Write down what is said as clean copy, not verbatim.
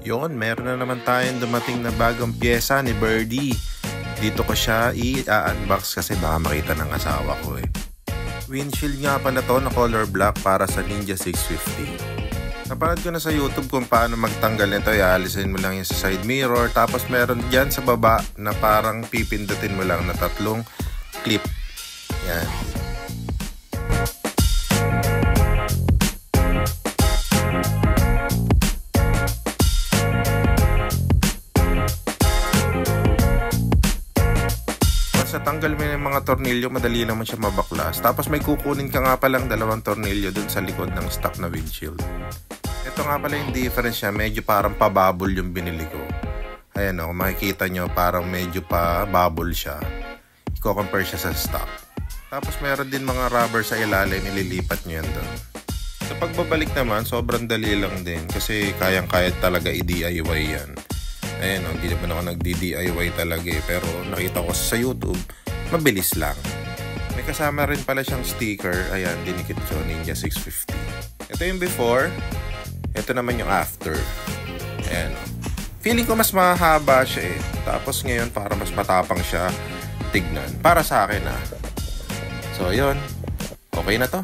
Yon, meron na naman tayong dumating na bagong pyesa ni Birdie. Dito ko siya i-unbox kasi baka makita ng asawa ko eh. Windshield nga pala to na color black para sa Ninja 650. Napanood ko na sa YouTube kung paano magtanggal nito. Ialisin mo lang yung sa side mirror. Tapos meron dyan sa baba na parang pipindutin mo lang na tatlong clip. Yan. Tanggal mo yung mga tornilyo, madali naman siya mabaklas. Tapos may kukunin ka nga palang 2 tornilyo dun sa likod ng stock na windshield. Ito nga pala yung difference niya, medyo parang pa-bubble yung binili ko. Ayan o, makikita nyo parang medyo pa-bubble siya. I-compare siya sa stock. Tapos meron din mga rubber sa ilalim, nililipat nyo yan dun. Sa pagbabalik naman, sobrang dali lang din kasi kayang-kaya talaga i-DIY yan. Ayan o, hindi naman ako nag-DIY talaga eh. Pero nakita ko sa YouTube, mabilis lang. May kasama rin pala siyang sticker. Ayan, dinikit ko, Ninja 650. Ito yung before. Ito naman yung after. Ayan o. Feeling ko mas mahaba siya eh. Tapos ngayon, para mas matapang siya tignan. Para sa akin ah. So, yun. Okay na to.